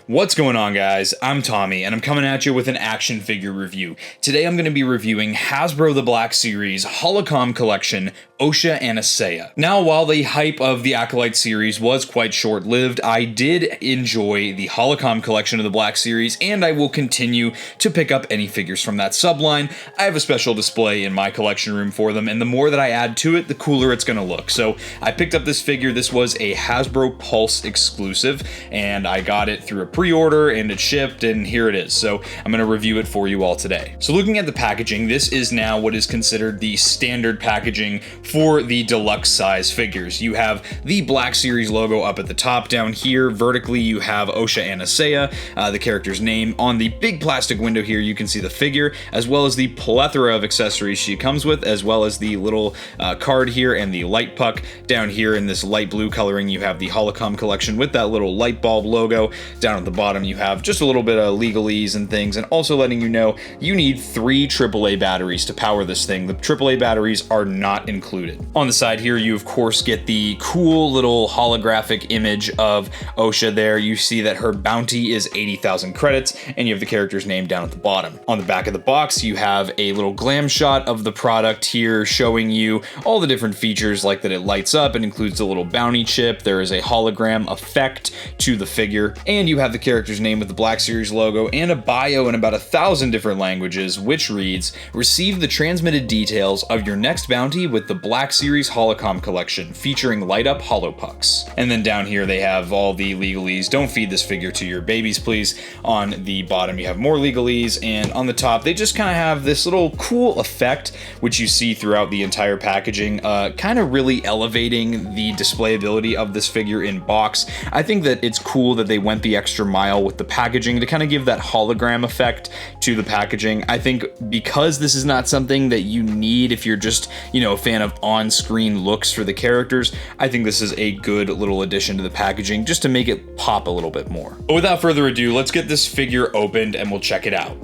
What's going on, guys? I'm Tommy, and I'm coming at you with an action figure review. Today I'm going to be reviewing Hasbro The Black Series Holocomm Collection Osha Aniseya. Now, while the hype of the Acolyte series was quite short-lived, I did enjoy the Holocomm collection of the Black Series, and I will continue to pick up any figures from that subline. I have a special display in my collection room for them, and the more that I add to it, the cooler it's going to look. So I picked up this figure. This was a Hasbro Pulse exclusive, and I got it through a pre-order, and it shipped, and here it is. So I'm going to review it for you all today. So looking at the packaging, this is now what is considered the standard packaging for the deluxe size figures. You have the Black Series logo up at the top. Down here, vertically, you have Osha Aniseya, the character's name. On the big plastic window here, you can see the figure, as well as the plethora of accessories she comes with, as well as the little card here and the light puck. Down here in this light blue coloring, you have the Holocomm collection with that little light bulb logo. Down at the bottom, you have just a little bit of legalese and things, and also letting you know you need 3 AAA batteries to power this thing. The AAA batteries are not included. On the side here, you of course get the cool little holographic image of Osha there. You see that her bounty is 80,000 credits, and you have the character's name down at the bottom. On the back of the box, you have a little glam shot of the product here showing you all the different features, like that it lights up. It includes a little bounty chip. There is a hologram effect to the figure, and you have the character's name with the Black Series logo and a bio in about 1,000 different languages, which reads, "Receive the transmitted details of your next bounty with the Black Series Holocomm collection featuring light up holo pucks." And then down here they have all the legalese. Don't feed this figure to your babies, please. On the bottom you have more legalese, and on the top they just kind of have this little cool effect which you see throughout the entire packaging, kind of really elevating the displayability of this figure in box. I think that it's cool that they went the extra mile with the packaging to kind of give that hologram effect to the packaging. I think because this is not something that you need if you're just, a fan of on-screen looks for the characters, I think this is a good little addition to the packaging just to make it pop a little bit more. But without further ado, let's get this figure opened and we'll check it out.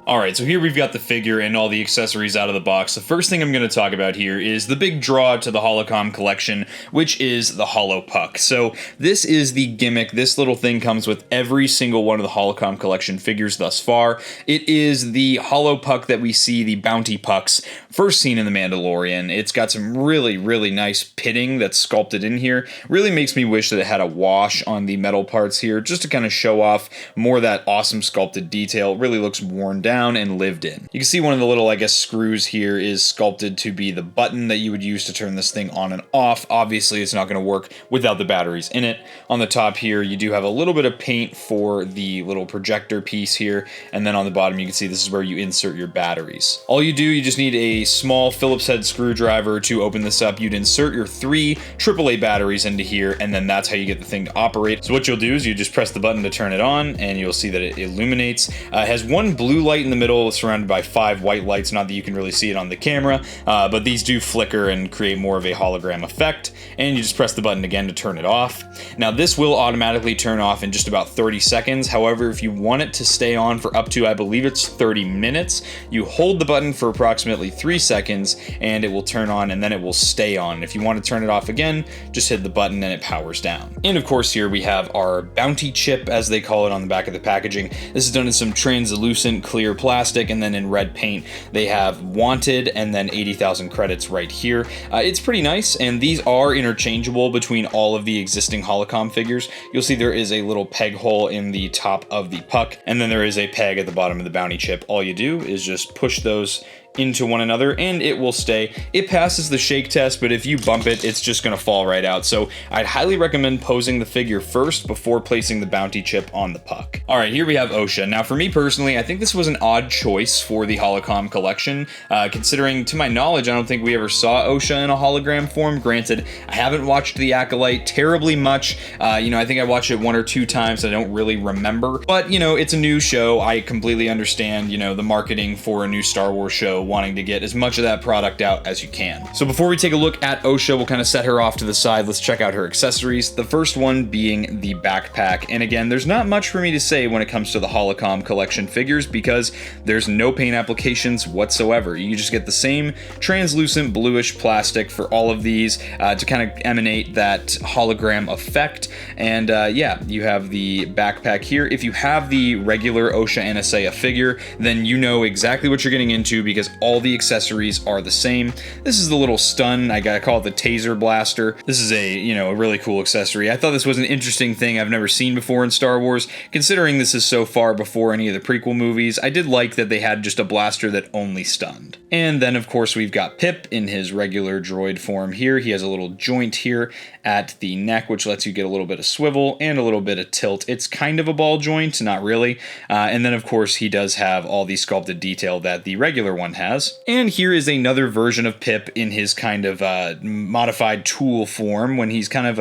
Alright, so here we've got the figure and all the accessories out of the box. The first thing I'm going to talk about here is the big draw to the Holocomm collection, which is the Holo Puck. So this is the gimmick. This little thing comes with every single one of the Holocomm collection figures thus far. It is the Holo Puck that we see, the Bounty Pucks, first seen in The Mandalorian. It's got some really, really nice pitting that's sculpted in here. Really makes me wish that it had a wash on the metal parts here, just to kind of show off more of that awesome sculpted detail. It really looks worn down and lived in. You can see one of the little, screws here is sculpted to be the button that you would use to turn this thing on and off. Obviously, it's not going to work without the batteries in it. On the top here, you do have a little bit of paint for the little projector piece here, and then on the bottom, you can see this is where you insert your batteries. All you do, you just need a small Phillips head screwdriver to open this up. You'd insert your 3 AAA batteries into here, and then that's how you get the thing to operate. So what you'll do is you just press the button to turn it on, and you'll see that it illuminates. It has 1 blue light in the middle, surrounded by 5 white lights. Not that you can really see it on the camera, but these do flicker and create more of a hologram effect, and you just press the button again to turn it off. Now this will automatically turn off in just about 30 seconds. However, if you want it to stay on for up to, I believe it's 30 minutes, you hold the button for approximately 3 seconds and it will turn on, and then it will stay on. If you want to turn it off again, just hit the button and it powers down. And of course here we have our bounty chip, as they call it, on the back of the packaging. This is done in some translucent clear plastic, and then in red paint they have wanted and then 80,000 credits right here. It's pretty nice, and these are interchangeable between all of the existing Holocomm figures. You'll see there is a little peg hole in the top of the puck, and then there is a peg at the bottom of the bounty chip. All you do is just push those into one another and it will stay. It passes the shake test, but if you bump it, it's just gonna fall right out. So I'd highly recommend posing the figure first before placing the bounty chip on the puck. All right, here we have Osha. Now for me personally, I think this was an odd choice for the Holocomm collection, considering to my knowledge, I don't think we ever saw Osha in a hologram form. Granted, I haven't watched The Acolyte terribly much. I think I watched it 1 or 2 times. I don't really remember, but it's a new show. I completely understand, the marketing for a new Star Wars show wanting to get as much of that product out as you can. So before we take a look at Osha, we'll kind of set her off to the side. Let's check out her accessories. The first one being the backpack. And again, there's not much for me to say when it comes to the Holocomm collection figures because there's no paint applications whatsoever. You just get the same translucent bluish plastic for all of these to kind of emanate that hologram effect. And yeah, you have the backpack here. If you have the regular Osha Aniseya figure, then you know exactly what you're getting into because all the accessories are the same. This is the little stun, I gotta call it the taser blaster. This is a really cool accessory. I thought this was an interesting thing I've never seen before in Star Wars. Considering this is so far before any of the prequel movies, I did like that they had just a blaster that only stunned. And then of course we've got Pip in his regular droid form here. He has a little joint here at the neck, which lets you get a little bit of swivel and a little bit of tilt. It's kind of a ball joint, not really. And then of course he does have all the sculpted detail that the regular one has. And here is another version of Pip in his kind of modified tool form when he's kind of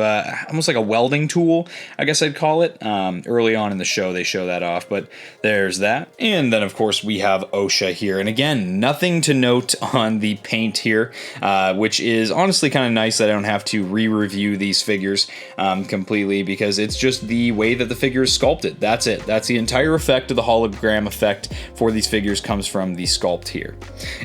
almost like a welding tool, I guess I'd call it. Early on in the show they show that off, but there's that. And then of course we have Osha here. And again, nothing to note on the paint here, which is honestly kind of nice that I don't have to re-review these figures completely because it's just the way that the figure is sculpted. That's it. That's the entire effect of the hologram effect for these figures comes from the sculpt here.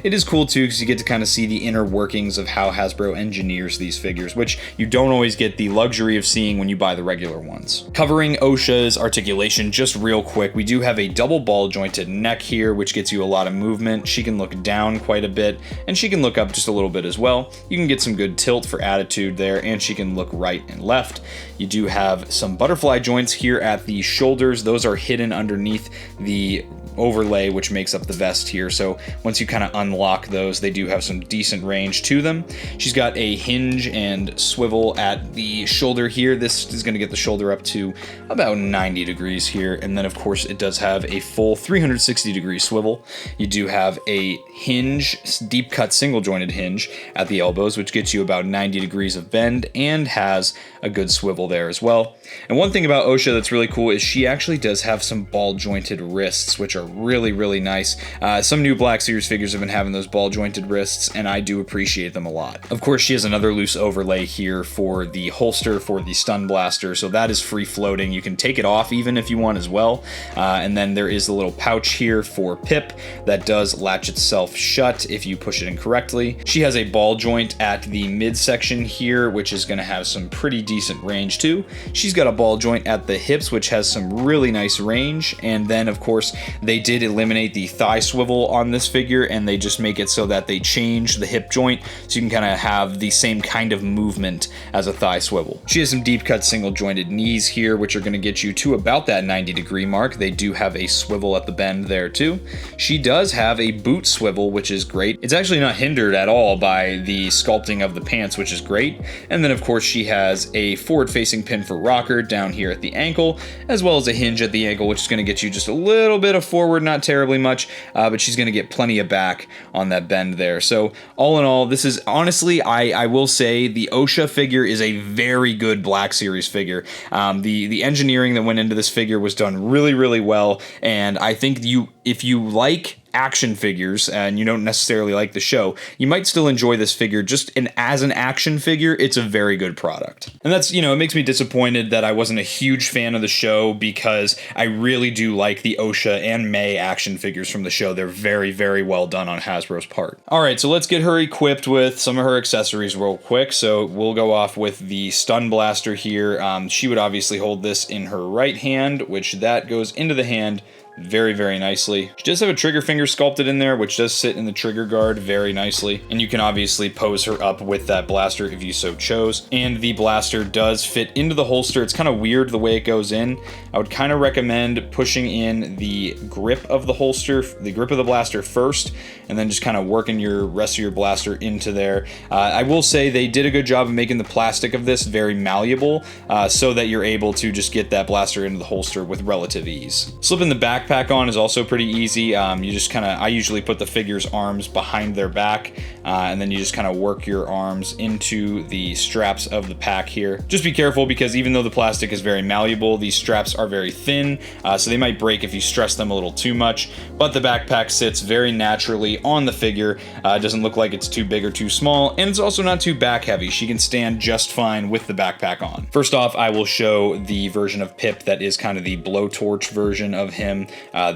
It is cool too because you get to kind of see the inner workings of how Hasbro engineers these figures, which you don't always get the luxury of seeing when you buy the regular ones. Covering Osha's articulation just real quick, we do have a double ball jointed neck here, which gets you a lot of movement. She can look down quite a bit and she can look up just a little bit as well. You can get some good tilt for attitude there, and she can look right and left. You do have some butterfly joints here at the shoulders. Those are hidden underneath the overlay which makes up the vest here, so once you kind of unlock those, they do have some decent range to them. She's got a hinge and swivel at the shoulder here. This is going to get the shoulder up to about 90 degrees here, and then of course it does have a full 360 degree swivel. You do have a hinge, deep cut single jointed hinge at the elbows, which gets you about 90 degrees of bend and has a good swivel there as well. And one thing about Osha that's really cool is she actually does have some ball jointed wrists, which are really nice. Some new Black Series figures have been having those ball jointed wrists, and I do appreciate them a lot. Of course, she has another loose overlay here for the holster for the stun blaster, so that is free floating. You can take it off even if you want as well. And then there is the little pouch here for Pip that does latch itself shut if you push it incorrectly. She has a ball joint at the midsection here, which is going to have some pretty decent range too. She's got a ball joint at the hips, which has some really nice range. And then of course they did eliminate the thigh swivel on this figure, and they just make it so that they change the hip joint so you can kind of have the same kind of movement as a thigh swivel. She has some deep cut single jointed knees here, which are going to get you to about that 90 degree mark. They do have a swivel at the bend there too. She does have a boot swivel, which is great. It's actually not hindered at all by the sculpting of the pants, which is great. And then of course she has a forward facing pin for rocker down here at the ankle, as well as a hinge at the ankle, which is going to get you just a little bit of forward, not terribly much, but she's going to get plenty of back on that bend there. So all in all, this is honestly, I will say the Osha figure is a very good Black Series figure. The engineering that went into this figure was done really well, and I think if you like action figures and you don't necessarily like the show, you might still enjoy this figure. Just as an action figure, it's a very good product. And that's, it makes me disappointed that I wasn't a huge fan of the show because I really do like the Osha and May action figures from the show. They're very well done on Hasbro's part. Alright, so let's get her equipped with some of her accessories real quick. So we'll go off with the stun blaster here. She would obviously hold this in her right hand, which that goes into the hand very nicely. She does have a trigger finger sculpted in there, which does sit in the trigger guard very nicely, and you can obviously pose her up with that blaster if you so chose. And the blaster does fit into the holster. It's kind of weird the way it goes in. I would kind of recommend pushing in the grip of the holster, the grip of the blaster first, and then just kind of working your rest of your blaster into there. I will say they did a good job of making the plastic of this very malleable, so that you're able to just get that blaster into the holster with relative ease. Slipping the backpack on is also pretty easy. You just I usually put the figure's arms behind their back, and then you just kind of work your arms into the straps of the pack here. Just be careful, because even though the plastic is very malleable, these straps are very thin, so they might break if you stress them a little too much, but the backpack sits very naturally on the figure. It doesn't look like it's too big or too small, and it's also not too back heavy. She can stand just fine with the backpack on. First off, I will show the version of Pip that is kind of the blowtorch version of him.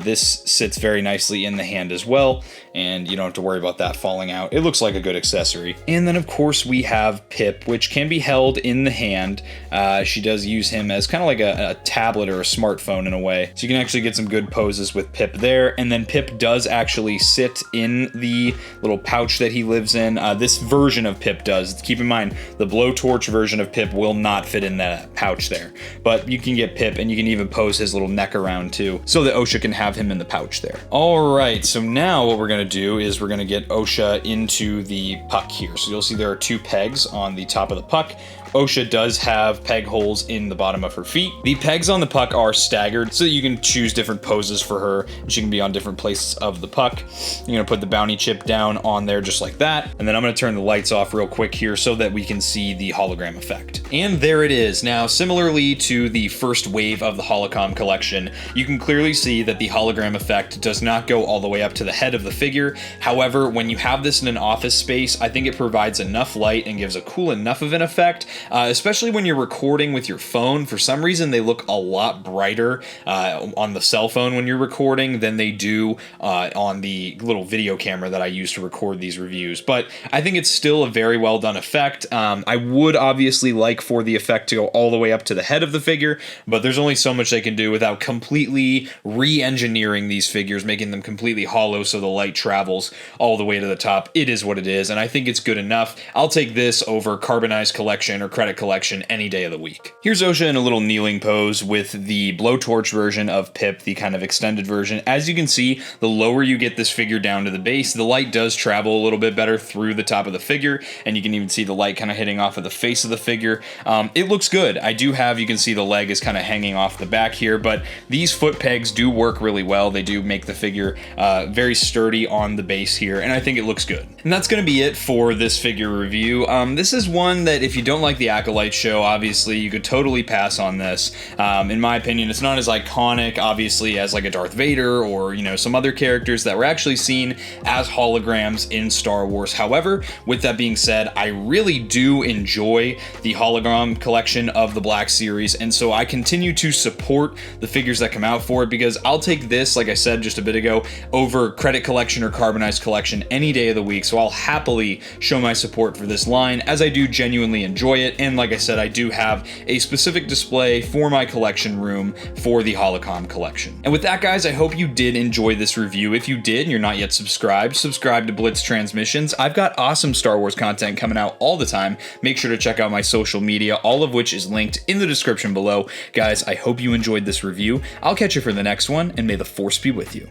This sits very nicely in the hand as well, and you don't have to worry about that falling out. It looks like a good accessory. And then of course we have Pip, which can be held in the hand. She does use him as kind of like a tablet or a smartphone in a way. So you can actually get some good poses with Pip there. And then Pip does actually sit in the little pouch that he lives in. This version of Pip does. Keep in mind, the blowtorch version of Pip will not fit in that pouch there. But you can get Pip, and you can even pose his little neck around too, so that Osha can have him in the pouch there. All right, so now what we're gonna do is we're gonna get Osha into the puck here. So you'll see there are 2 pegs on the top of the puck. Osha does have peg holes in the bottom of her feet. The pegs on the puck are staggered so that you can choose different poses for her, and she can be on different places of the puck. You're gonna put the bounty chip down on there just like that, and then I'm gonna turn the lights off real quick here so that we can see the hologram effect. And there it is. Now, similarly to the first wave of the Holocomm collection, you can clearly see that the hologram effect does not go all the way up to the head of the figure. However, when you have this in an office space, I think it provides enough light and gives a cool enough of an effect. Especially when you're recording with your phone. For some reason, they look a lot brighter on the cell phone when you're recording than they do on the little video camera that I use to record these reviews. But I think it's still a very well done effect. I would obviously like for the effect to go all the way up to the head of the figure, but there's only so much they can do without completely re-engineering these figures, making them completely hollow so the light travels all the way to the top. It is what it is, and I think it's good enough. I'll take this over Carbonized Collection or Credit Collection any day of the week. Here's Osha in a little kneeling pose with the blowtorch version of Pip, the kind of extended version. As you can see, the lower you get this figure down to the base, the light does travel a little bit better through the top of the figure, and you can even see the light kind of hitting off of the face of the figure. It looks good. I do have, you can see the leg is kind of hanging off the back here, but these foot pegs do work really well. They do make the figure very sturdy on the base here, and I think it looks good. And that's going to be it for this figure review. This is one that if you don't like the Acolyte show, obviously you could totally pass on this. In my opinion, it's not as iconic, obviously, as like a Darth Vader or, you know, some other characters that were actually seen as holograms in Star Wars. However, with that being said, I really do enjoy the hologram collection of the Black Series, and so I continue to support the figures that come out for it, because I'll take this, like I said just a bit ago, over Credit Collection or Carbonized Collection any day of the week. So I'll happily show my support for this line, as I do genuinely enjoy it. And like I said, I do have a specific display for my collection room for the Holocomm collection. And with that, guys, I hope you did enjoy this review. If you did and you're not yet subscribed, subscribe to Blitz Transmissions. I've got awesome Star Wars content coming out all the time. Make sure to check out my social media, all of which is linked in the description below. Guys, I hope you enjoyed this review. I'll catch you for the next one, and may the Force be with you.